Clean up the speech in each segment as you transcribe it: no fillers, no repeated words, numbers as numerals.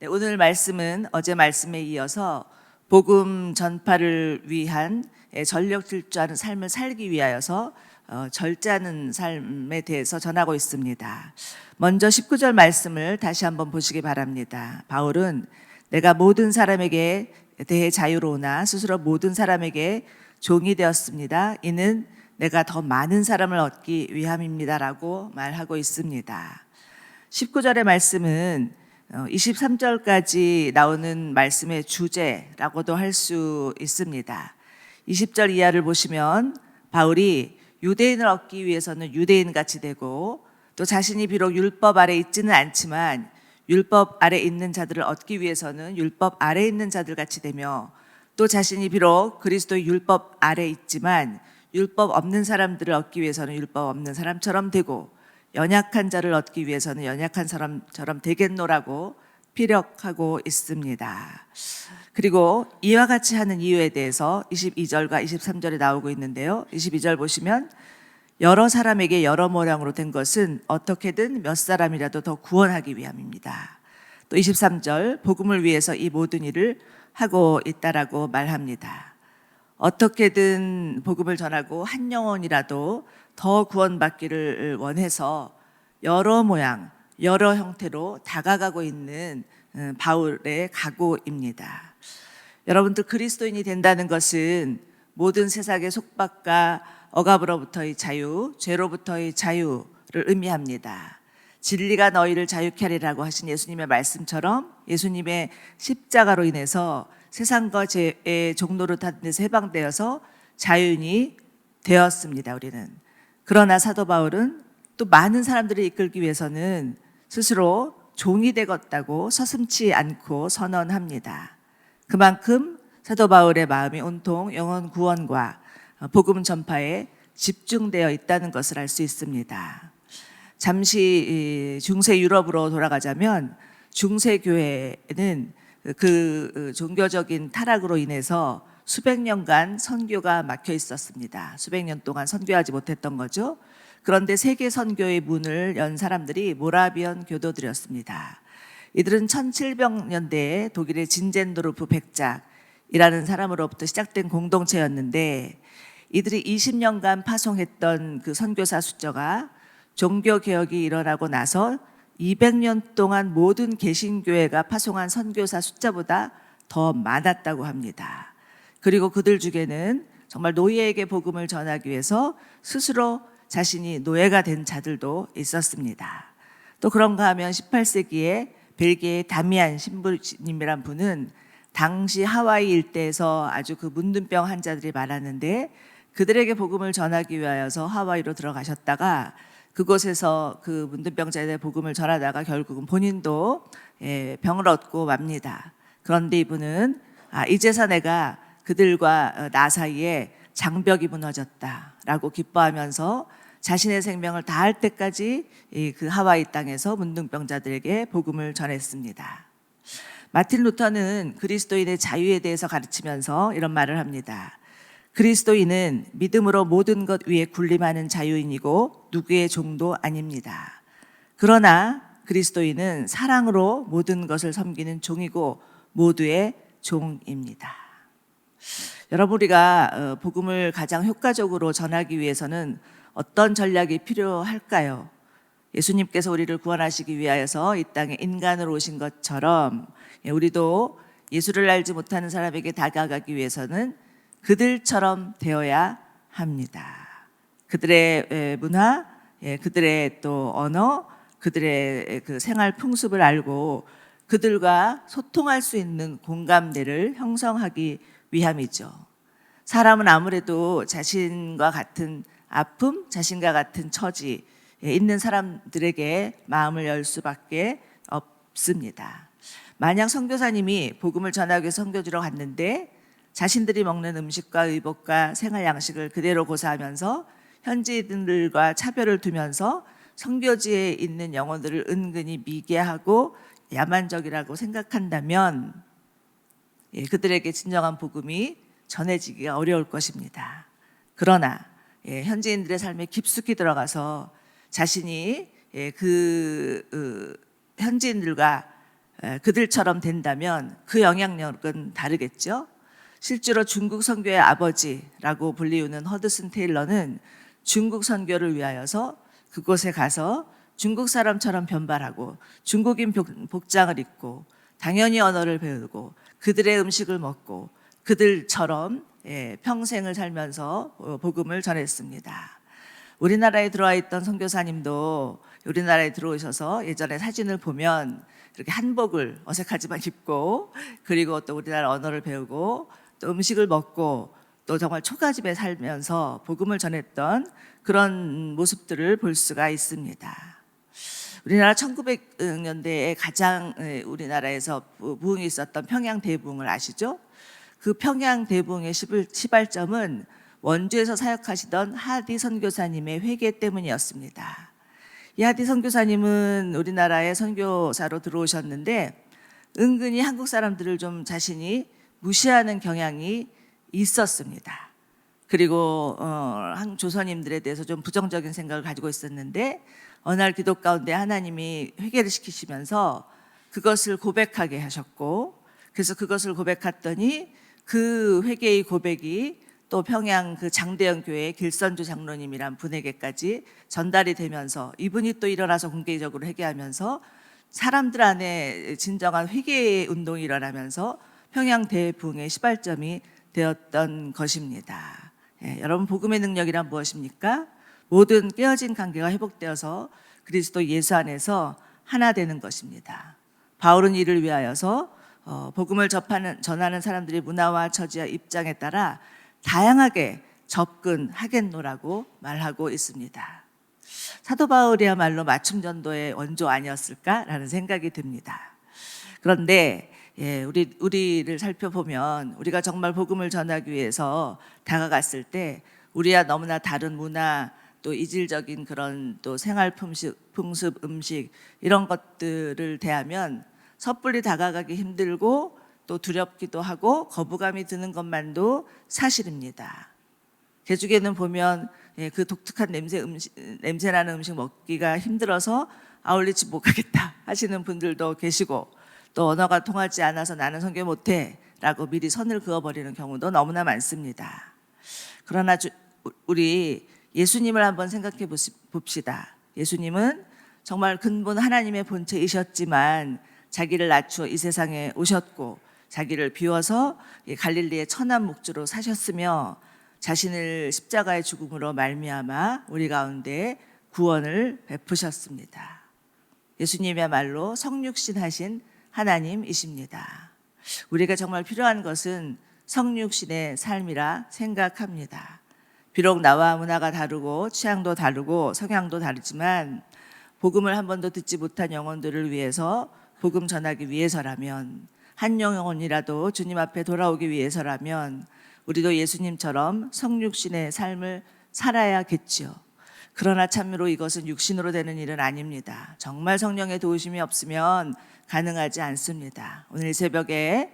네, 오늘 말씀은 어제 말씀에 이어서 복음 전파를 위한 전력 질주하는 삶을 살기 위하여서 절제하는 삶에 대해서 전하고 있습니다. 먼저 19절 말씀을 다시 한번 보시기 바랍니다. 바울은 내가 모든 사람에게 대해 자유로우나 스스로 모든 사람에게 종이 되었습니다. 이는 내가 더 많은 사람을 얻기 위함입니다라고 말하고 있습니다. 19절의 말씀은 23절까지 나오는 말씀의 주제라고도 할 수 있습니다. 20절 이하를 보시면 바울이 유대인을 얻기 위해서는 유대인같이 되고 또 자신이 비록 율법 아래 있지는 않지만 율법 아래 있는 자들을 얻기 위해서는 율법 아래 있는 자들같이 되며 또 자신이 비록 그리스도의 율법 아래 있지만 율법 없는 사람들을 얻기 위해서는 율법 없는 사람처럼 되고 연약한 자를 얻기 위해서는 연약한 사람처럼 되겠노라고 피력하고 있습니다. 그리고 이와 같이 하는 이유에 대해서 22절과 23절에 나오고 있는데요. 22절 보시면 여러 사람에게 여러 모양으로 된 것은 어떻게든 몇 사람이라도 더 구원하기 위함입니다. 또 23절 복음을 위해서 이 모든 일을 하고 있다라고 말합니다. 어떻게든 복음을 전하고 한 영혼이라도 더 구원받기를 원해서 여러 모양, 여러 형태로 다가가고 있는 바울의 각오입니다. 여러분들 그리스도인이 된다는 것은 모든 세상의 속박과 억압으로부터의 자유, 죄로부터의 자유를 의미합니다. 진리가 너희를 자유케 하리라고 하신 예수님의 말씀처럼 예수님의 십자가로 인해서 세상과 죄의 종노릇 하는 데서 해방되어서 자유인이 되었습니다. 우리는. 그러나 사도 바울은 또 많은 사람들을 이끌기 위해서는 스스로 종이 되겠다고 서슴지 않고 선언합니다. 그만큼 사도 바울의 마음이 온통 영혼 구원과 복음 전파에 집중되어 있다는 것을 알 수 있습니다. 잠시 중세 유럽으로 돌아가자면 중세 교회는 그 종교적인 타락으로 인해서 수백 년간 선교가 막혀 있었습니다. 수백 년 동안 선교하지 못했던 거죠. 그런데 세계 선교의 문을 연 사람들이 모라비언 교도들이었습니다. 이들은 1700년대에 독일의 진젠도르프 백작이라는 사람으로부터 시작된 공동체였는데 이들이 20년간 파송했던 그 선교사 숫자가 종교개혁이 일어나고 나서 200년 동안 모든 개신교회가 파송한 선교사 숫자보다 더 많았다고 합니다. 그리고 그들 중에는 정말 노예에게 복음을 전하기 위해서 스스로 자신이 노예가 된 자들도 있었습니다. 또 그런가 하면 18세기에 벨기에의 다미안 신부님이란 분은 당시 하와이 일대에서 아주 그 문둥병 환자들이 많았는데 그들에게 복음을 전하기 위하여서 하와이로 들어가셨다가 그곳에서 그 문둥병자들의 복음을 전하다가 결국은 본인도 병을 얻고 맙니다. 그런데 이분은 이제서 내가 그들과 나 사이에 장벽이 무너졌다라고 기뻐하면서 자신의 생명을 다할 때까지 그 하와이 땅에서 문둥병자들에게 복음을 전했습니다. 마틴 루터는 그리스도인의 자유에 대해서 가르치면서 이런 말을 합니다. 그리스도인은 믿음으로 모든 것 위에 군림하는 자유인이고 누구의 종도 아닙니다. 그러나 그리스도인은 사랑으로 모든 것을 섬기는 종이고 모두의 종입니다. 여러분, 우리가 복음을 가장 효과적으로 전하기 위해서는 어떤 전략이 필요할까요? 예수님께서 우리를 구원하시기 위하여서 이 땅에 인간으로 오신 것처럼 우리도 예수를 알지 못하는 사람에게 다가가기 위해서는 그들처럼 되어야 합니다. 그들의 문화, 그들의 또 언어, 그들의 그 생활 풍습을 알고 그들과 소통할 수 있는 공감대를 형성하기 위함이죠. 사람은 아무래도 자신과 같은 아픔, 자신과 같은 처지에 있는 사람들에게 마음을 열 수밖에 없습니다. 만약 선교사님이 복음을 전하기 위해서 선교지로 갔는데 자신들이 먹는 음식과 의복과 생활 양식을 그대로 고사하면서 현지인들과 차별을 두면서 선교지에 있는 영혼들을 은근히 미개하고 야만적이라고 생각한다면 그들에게 진정한 복음이 전해지기가 어려울 것입니다. 그러나 현지인들의 삶에 깊숙이 들어가서 자신이 그 현지인들과 그들처럼 된다면 그 영향력은 다르겠죠. 실제로 중국 선교의 아버지라고 불리우는 허드슨 테일러는 중국 선교를 위하여서 그곳에 가서 중국 사람처럼 변발하고 중국인 복장을 입고 당연히 언어를 배우고 그들의 음식을 먹고 그들처럼 평생을 살면서 복음을 전했습니다. 우리나라에 들어와 있던 선교사님도 우리나라에 들어오셔서 예전에 사진을 보면 이렇게 한복을 어색하지만 입고 그리고 또 우리나라 언어를 배우고 또 음식을 먹고 또 정말 초가집에 살면서 복음을 전했던 그런 모습들을 볼 수가 있습니다. 우리나라 1900년대에 가장 우리나라에서 부흥이 있었던 평양 대부흥을 아시죠? 그 평양 대부흥의 시발점은 원주에서 사역하시던 하디 선교사님의 회개 때문이었습니다. 이 하디 선교사님은 우리나라에 선교사로 들어오셨는데 은근히 한국 사람들을 좀 자신이 무시하는 경향이 있었습니다. 그리고 한국 조선인들에 대해서 좀 부정적인 생각을 가지고 있었는데 어느 날 기도 가운데 하나님이 회개를 시키시면서 그것을 고백하게 하셨고 그래서 그것을 고백했더니 그 회개의 고백이 또 평양 그 장대영 교회 길선주 장로님이란 분에게까지 전달이 되면서 이분이 또 일어나서 공개적으로 회개하면서 사람들 안에 진정한 회개 운동이 일어나면서 평양 대부흥의 시발점이 되었던 것입니다. 여러분 복음의 능력이란 무엇입니까? 모든 깨어진 관계가 회복되어서 그리스도 예수 안에서 하나 되는 것입니다. 바울은 이를 위하여서 복음을 전하는 사람들의 문화와 처지와 입장에 따라 다양하게 접근하겠노라고 말하고 있습니다. 사도 바울이야말로 맞춤 전도의 원조 아니었을까라는 생각이 듭니다. 그런데 우리를 살펴보면 우리가 정말 복음을 전하기 위해서 다가갔을 때 우리와 너무나 다른 문화 또 이질적인 그런 또 생활 풍습 음식 이런 것들을 대하면 섣불리 다가가기 힘들고 또 두렵기도 하고 거부감이 드는 것만도 사실입니다. 개죽에는 보면 그 독특한 냄새나는 음식 먹기가 힘들어서 아울리 집 못 가겠다 하시는 분들도 계시고 또 언어가 통하지 않아서 나는 선교 못해 라고 미리 선을 그어버리는 경우도 너무나 많습니다. 그러나 우리 예수님을 한번 생각해 봅시다. 예수님은 정말 근본 하나님의 본체이셨지만 자기를 낮추어 이 세상에 오셨고 자기를 비워서 갈릴리의 천한 목주로 사셨으며 자신을 십자가의 죽음으로 말미암아 우리 가운데 구원을 베푸셨습니다. 예수님이야말로 성육신 하신 하나님이십니다. 우리가 정말 필요한 것은 성육신의 삶이라 생각합니다. 비록 나와 문화가 다르고 취향도 다르고 성향도 다르지만 복음을 한 번도 듣지 못한 영혼들을 위해서 복음 전하기 위해서라면 한 영혼이라도 주님 앞에 돌아오기 위해서라면 우리도 예수님처럼 성육신의 삶을 살아야겠지요. 그러나 참으로 이것은 육신으로 되는 일은 아닙니다. 정말 성령의 도우심이 없으면 가능하지 않습니다. 오늘 새벽에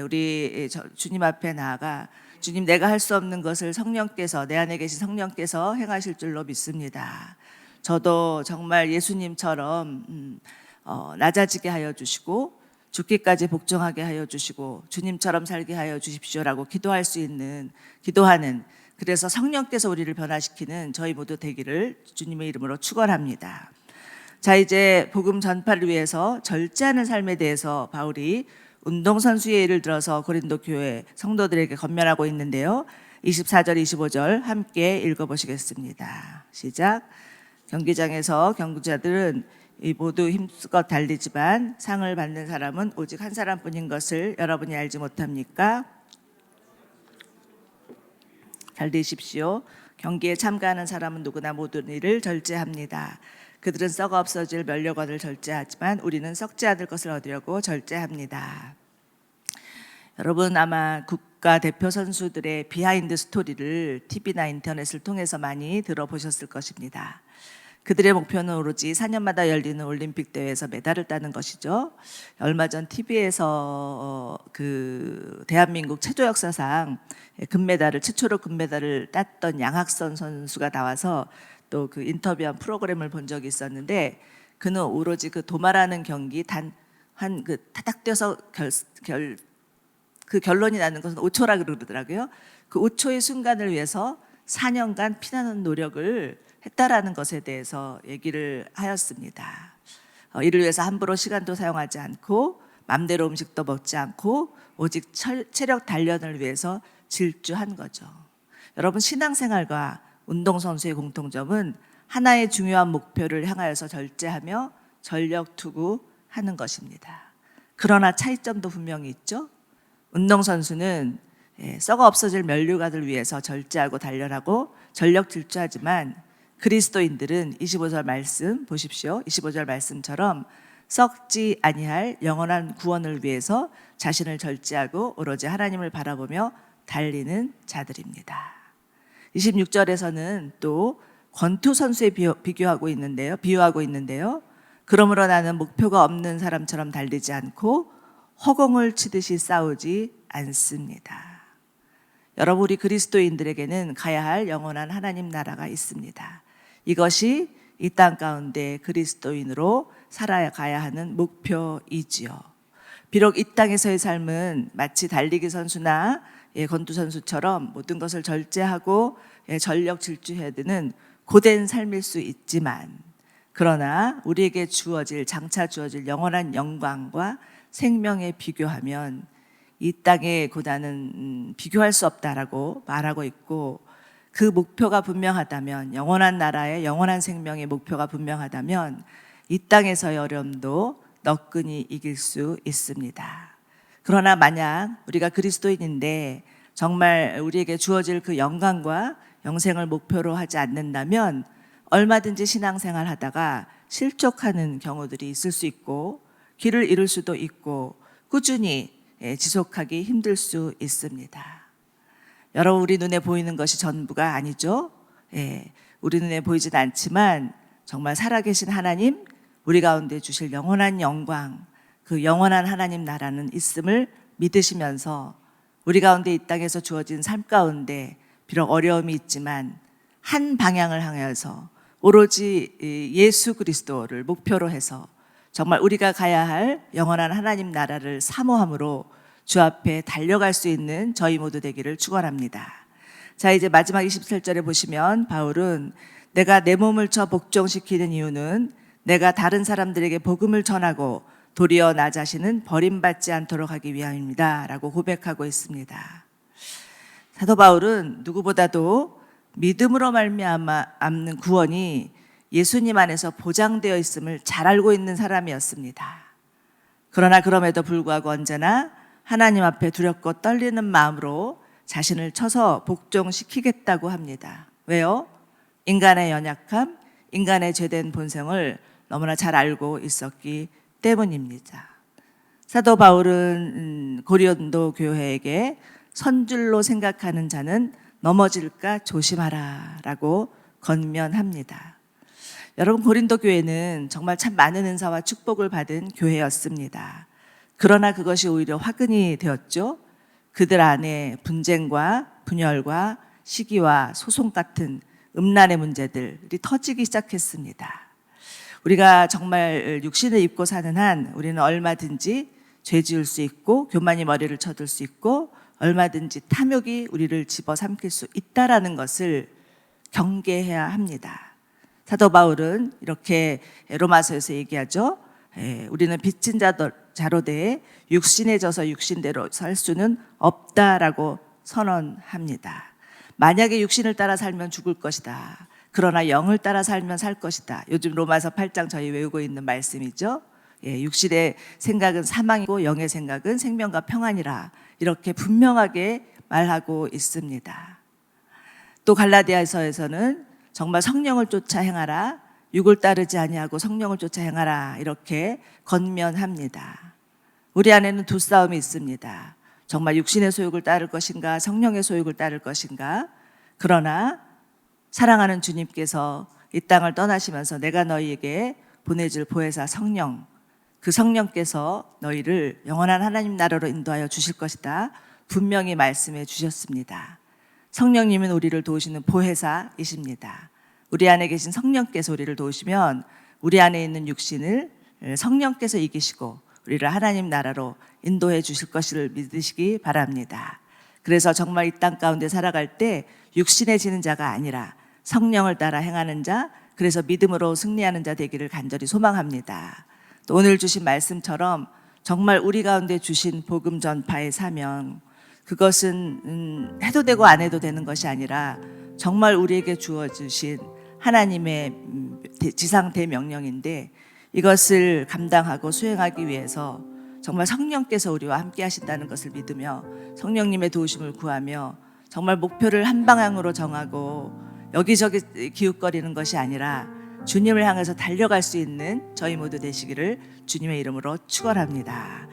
우리 주님 앞에 나아가 주님 내가 할 수 없는 것을 성령께서 내 안에 계신 성령께서 행하실 줄로 믿습니다. 저도 정말 예수님처럼 낮아지게 하여 주시고 죽기까지 복종하게 하여 주시고 주님처럼 살게 하여 주십시오라고 기도하는 그래서 성령께서 우리를 변화시키는 저희 모두 되기를 주님의 이름으로 축원합니다. 자, 이제 복음 전파를 위해서 절제하는 삶에 대해서 바울이 운동선수의 예를 들어서 고린도 교회 성도들에게 권면하고 있는데요. 24절 25절 함께 읽어보시겠습니다. 시작. 경기장에서 경주자들은 모두 힘껏 달리지만 상을 받는 사람은 오직 한 사람뿐인 것을 여러분이 알지 못합니까? 달리십시오. 경기에 참가하는 사람은 누구나 모든 일을 절제합니다. 그들은 썩어 없어질 면류관을 절제하지만 우리는 썩지 않을 것을 얻으려고 절제합니다. 여러분 아마 국가 대표 선수들의 비하인드 스토리를 TV나 인터넷을 통해서 많이 들어보셨을 것입니다. 그들의 목표는 오로지 4년마다 열리는 올림픽 대회에서 메달을 따는 것이죠. 얼마 전 TV에서 그 대한민국 체조 역사상 최초로 금메달을 땄던 양학선 선수가 나와서 또 그 인터뷰한 프로그램을 본 적이 있었는데 그는 오로지 그 도마라는 경기 단 한 그 타닥 뛰어서 그 결론이 나는 것은 5초라 그러더라고요. 그 5초의 순간을 위해서 4년간 피나는 노력을 했다라는 것에 대해서 얘기를 하였습니다. 이를 위해서 함부로 시간도 사용하지 않고 맘대로 음식도 먹지 않고 오직 체력 단련을 위해서 질주한 거죠. 여러분, 신앙생활과 운동선수의 공통점은 하나의 중요한 목표를 향하여서 절제하며 전력 투구하는 것입니다. 그러나 차이점도 분명히 있죠. 운동선수는 썩어 없어질 면류관을 위해서 절제하고 단련하고 전력 질주하지만 그리스도인들은 25절 말씀 보십시오. 25절 말씀처럼 썩지 아니할 영원한 구원을 위해서 자신을 절제하고 오로지 하나님을 바라보며 달리는 자들입니다. 26절에서는 또 권투 선수에 비유하고 있는데요. 그러므로 나는 목표가 없는 사람처럼 달리지 않고 허공을 치듯이 싸우지 않습니다. 여러분, 우리 그리스도인들에게는 가야 할 영원한 하나님 나라가 있습니다. 이것이 이 땅 가운데 그리스도인으로 살아가야 하는 목표이지요. 비록 이 땅에서의 삶은 마치 달리기 선수나 권투 선수처럼 모든 것을 절제하고 전력 질주해야 되는 고된 삶일 수 있지만, 그러나 우리에게 장차 주어질 영원한 영광과 생명에 비교하면 이 땅의 고난은 비교할 수 없다라고 말하고 있고, 그 목표가 분명하다면, 영원한 나라의 영원한 생명의 목표가 분명하다면 이 땅에서의 어려움도 너끈히 이길 수 있습니다. 그러나 만약 우리가 그리스도인인데 정말 우리에게 주어질 그 영광과 영생을 목표로 하지 않는다면 얼마든지 신앙생활 하다가 실족하는 경우들이 있을 수 있고 길을 잃을 수도 있고 꾸준히 지속하기 힘들 수 있습니다. 여러분, 우리 눈에 보이는 것이 전부가 아니죠. 우리 눈에 보이진 않지만 정말 살아계신 하나님, 우리 가운데 주실 영원한 영광, 그 영원한 하나님 나라는 있음을 믿으시면서 우리 가운데 이 땅에서 주어진 삶 가운데 비록 어려움이 있지만 한 방향을 향해서 오로지 예수 그리스도를 목표로 해서 정말 우리가 가야 할 영원한 하나님 나라를 사모함으로 주 앞에 달려갈 수 있는 저희 모두 되기를 축원합니다. 자, 이제 마지막 27절에 보시면 바울은 내가 내 몸을 쳐 복종시키는 이유는 내가 다른 사람들에게 복음을 전하고 도리어 나 자신은 버림받지 않도록 하기 위함입니다 라고 고백하고 있습니다. 사도 바울은 누구보다도 믿음으로 말미암는 구원이 예수님 안에서 보장되어 있음을 잘 알고 있는 사람이었습니다. 그러나 그럼에도 불구하고 언제나 하나님 앞에 두렵고 떨리는 마음으로 자신을 쳐서 복종시키겠다고 합니다. 왜요? 인간의 연약함, 인간의 죄된 본성을 너무나 잘 알고 있었기 때문입니다. 사도 바울은 고린도 교회에게 선줄로 생각하는 자는 넘어질까 조심하라 라고 권면합니다. 여러분, 고린도 교회는 정말 참 많은 은사와 축복을 받은 교회였습니다. 그러나 그것이 오히려 화근이 되었죠. 그들 안에 분쟁과 분열과 시기와 소송 같은 음란의 문제들이 터지기 시작했습니다. 우리가 정말 육신을 입고 사는 한 우리는 얼마든지 죄 지을 수 있고 교만이 머리를 쳐들 수 있고 얼마든지 탐욕이 우리를 집어삼킬 수 있다라는 것을 경계해야 합니다. 사도 바울은 이렇게 로마서에서 얘기하죠. 우리는 빚진 자로 대해 육신에 져서 육신대로 살 수는 없다라고 선언합니다. 만약에 육신을 따라 살면 죽을 것이다. 그러나 영을 따라 살면 살 것이다. 요즘 로마서 8장 저희 외우고 있는 말씀이죠. 육신의 생각은 사망이고 영의 생각은 생명과 평안이라 이렇게 분명하게 말하고 있습니다. 또 갈라디아서에서는 정말 성령을 쫓아 행하라, 육을 따르지 아니하고 성령을 쫓아 행하라 이렇게 권면합니다. 우리 안에는 두 싸움이 있습니다. 정말 육신의 소욕을 따를 것인가 성령의 소욕을 따를 것인가. 그러나 사랑하는 주님께서 이 땅을 떠나시면서 내가 너희에게 보내줄 보혜사 성령, 그 성령께서 너희를 영원한 하나님 나라로 인도하여 주실 것이다 분명히 말씀해 주셨습니다. 성령님은 우리를 도우시는 보혜사이십니다. 우리 안에 계신 성령께서 우리를 도우시면 우리 안에 있는 육신을 성령께서 이기시고 우리를 하나님 나라로 인도해 주실 것을 믿으시기 바랍니다. 그래서 정말 이 땅 가운데 살아갈 때 육신에 지는 자가 아니라 성령을 따라 행하는 자, 그래서 믿음으로 승리하는 자 되기를 간절히 소망합니다. 또 오늘 주신 말씀처럼 정말 우리 가운데 주신 복음 전파의 사명, 그것은 해도 되고 안 해도 되는 것이 아니라 정말 우리에게 주어주신 하나님의 지상 대명령인데, 이것을 감당하고 수행하기 위해서 정말 성령께서 우리와 함께 하신다는 것을 믿으며 성령님의 도우심을 구하며 정말 목표를 한 방향으로 정하고 여기저기 기웃거리는 것이 아니라 주님을 향해서 달려갈 수 있는 저희 모두 되시기를 주님의 이름으로 축원합니다.